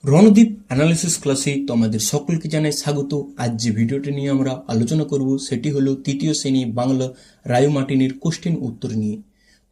Randeep analysis ক্লাসে তোমাদের সকলকে জানাই স্বাগত। আজ যে ভিডিওটি নিয়ে আমরা আলোচনা করব সেটি হলো তৃতীয় শ্রেণী বাংলা রায় মার্টিনের কোশ্চেন উত্তর নিয়ে।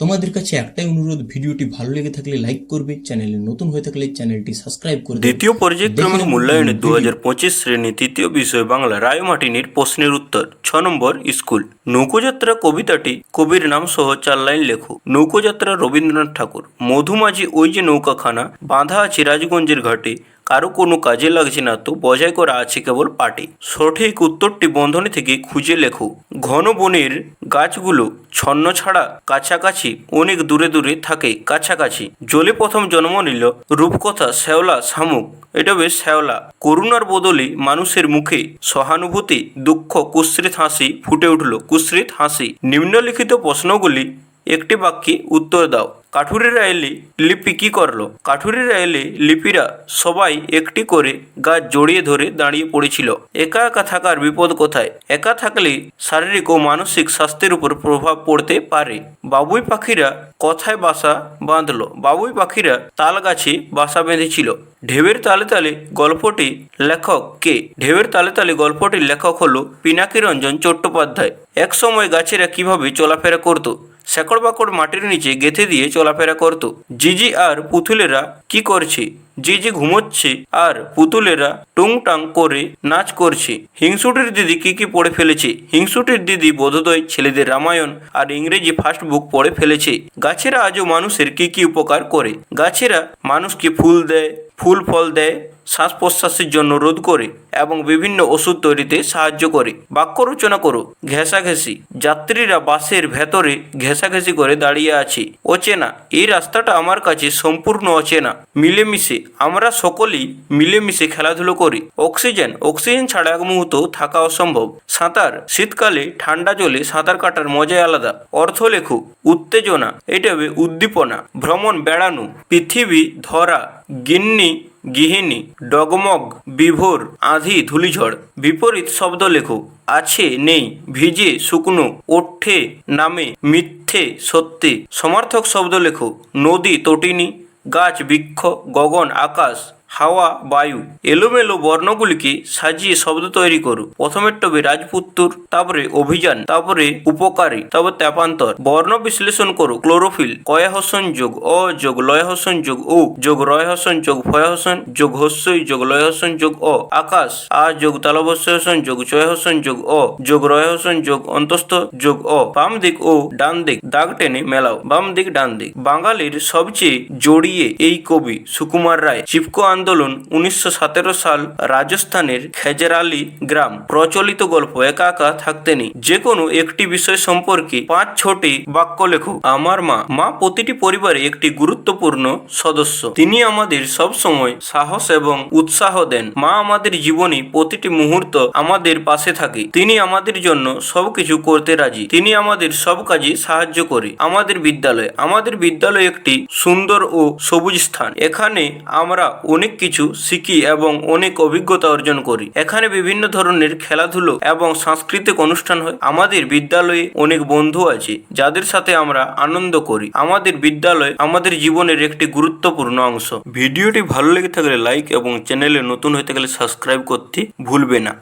তোমাদের কাছে একটাই অনুরোধ, ভিডিওটি ভালো লেগে থাকলে লাইক করবে, চ্যানেলে নতুন হয়ে থাকলে চ্যানেলটি সাবস্ক্রাইব করবে। দ্বিতীয় পর্যায়ক্রমিক মূল্যায়নে 2025 শ্রেণী তৃতীয় বিষয় বাংলা রায় মার্টিনের প্রশ্নের উত্তর 6 নম্বর স্কুল। নৌকোযাত্রা কবিতাটি কবির নাম সহ 4 লাইন লেখো। নৌকোযাত্রা রবীন্দ্রনাথ ঠাকুর। মধুমাঝি ওই যে নৌকাখানা বাঁধা আছে রাজগঞ্জের ঘাটে, কারো কোনো কাজে লাগছে না তো বজায় করা আছে কেবল পাটে। সঠিক উত্তরটি বন্ধনী থেকে খুঁজে লেখো। ঘন বনের গাছগুলো ছন্ন ছাড়া কাছাকাছি, অনেক দূরে দূরে থাকে কাছাকাছি। জলে প্রথম জন্ম নিল রূপকথা শ্যাওলা শামুক। এটা বেশ শ্যাওলা। করুণার বদলে মানুষের মুখে সহানুভূতি, দুঃখ, কুৎসিত হাসি ফুটে উঠল কুৎসিত হাসি। নিম্নলিখিত প্রশ্নগুলি একটি বাক্যে উত্তর দাও। কাঠুরেরা এলে লিপি কি করলো? কাঠুরেরা এলে লিপিরা সবাই একটি করে গাছ জড়িয়ে ধরে দাঁড়িয়ে পড়েছিল। একা একা থাকার বিপদ কোথায়? একা থাকলে শারীরিক ও মানসিক স্বাস্থ্যের উপর প্রভাব পড়তে পারে। বাবুই পাখিরা কথায় বাসা বাঁধলো? বাবুই পাখিরা তাল গাছে বাসা বেঁধেছিল। ঢেউয়ের তালে তালে গল্পটি লেখক কে? ঢেউয়ের তালে তালে গল্পটির লেখক হলো পিনাকি রঞ্জন চট্টোপাধ্যায়। এক সময় গাছেরা কিভাবে চলাফেরা করত? শেকড় বাকড় মাটির নিচে গেঁথে দিয়ে চলাফেরা করত। জিজি আর পুতুলেরা কি করছে? জিজি ঘুমোচ্ছে আর পুতুলেরা টুংটাং করে নাচ করছে। হিংসুটির দিদি কি কি পড়ে ফেলেছে? হিংসুটির দিদি বোধোদয়, ছেলেদের রামায়ণ আর ইংরেজি ফার্স্ট বুক পড়ে ফেলেছে। গাছেরা আজও মানুষের কি কি উপকার করে? গাছেরা মানুষকে ফুল দেয়, ফুল ফল দেয়, শ্বাস প্রশ্বাসের জন্য রোধ করে এবং বিভিন্ন ওষুধ তৈরিতে সাহায্য করে। বাক্য রচনা করো। ঘেঁষাঘেঁষি। যাত্রীরা বাসের ভেতরে ঘেঁষাঘেঁষি করে দাঁড়িয়ে আছে। অচেনা। এই রাস্তাটা আমার কাছে সম্পূর্ণ অচেনা। মিলেমিশে। আমরা সকলেই মিলেমিশে খেলাধুলো করি। অক্সিজেন। অক্সিজেন ছাড়া এক মুহূর্ত থাকা অসম্ভব। সাঁতার। শীতকালে ঠান্ডা জলে সাঁতার কাটার মজাই আলাদা। অর্থ লেখো। উত্তেজনা, এটা হবে উদ্দীপনা। ভ্রমণ, বেড়ানো। পৃথিবী, ধরা। গিন্নি, গৃহিণী। ডগমগ, বিভোর, আঁধি, ধূলিঝড়। বিপরীত শব্দ লেখো। আছে, নেই, ভিজে, শুকনো, ওঠে, নামে, মিথ্যে, সত্যি। সমার্থক শব্দ লেখো। নদী, তটিনী। গাছ, বৃক্ষ। গগন, আকাশ। হাওয়া, বায়ু। এলোমেলো বর্ণগুলিকে সাজিয়ে শব্দ তৈরি করো। প্রথমেরটা হবে রাজপুত্তুর, তারপরে অভিযান, তারপরে উপকারী, তারপর তেপান্তর। বর্ণ বিশ্লেষণ করো। ক্লোরোফিল। কয় হসন যোগ অ যোগ লয় হসন যোগ ও যোগ রয় হসন যোগ ফয় হসন যোগ হস্যই যোগ লয় হসন যোগ অ। আকাশ। আ যোগ তালবস্য হসন যোগ চয় হসন যোগ অ যোগ রয় হসন যোগ অন্তস্থ যোগ অ। বাম দিক ও ডান দিক দাগ টেনে মেলাও। বাম দিক, ডান দিক। বাঙালির সবচেয়ে জড়িয়ে এই কবি সুকুমার রায়। চিপকো আন্দোলন 1917 সাল। রাজস্থানের খেজরালি গ্রাম। প্রচলিত গল্প একা একা থাকতে নেই। যে কোনো একটি বিষয় সম্পর্কে 5-6টি বাক্য লেখো। আমার মা। মা প্রতিটি পরিবারে একটি গুরুত্বপূর্ণ সদস্য। তিনি আমাদের সব সময় সাহস এবং উৎসাহ দেন। মা আমাদের জীবনে প্রতিটি মুহূর্ত আমাদের পাশে থাকে। তিনি আমাদের জন্য সবকিছু করতে রাজি। তিনি আমাদের সব কাজে সাহায্য করে। আমাদের বিদ্যালয়। আমাদের বিদ্যালয় একটি সুন্দর ও সবুজ স্থান। এখানে আমরা অনেক কিছু শিখি এবং অনেক অভিজ্ঞতা অর্জন করি। এখানে বিভিন্ন ধরনের খেলাধুলো এবং সাংস্কৃতিক অনুষ্ঠান হয়। আমাদের বিদ্যালয়ে অনেক বন্ধু আছে যাদের সাথে আমরা আনন্দ করি। আমাদের বিদ্যালয় আমাদের জীবনের একটি গুরুত্বপূর্ণ অংশ। ভিডিওটি ভালো লেগে থাকলে লাইক এবং চ্যানেলে নতুন হয়ে থাকলে সাবস্ক্রাইব করতে ভুলবে না।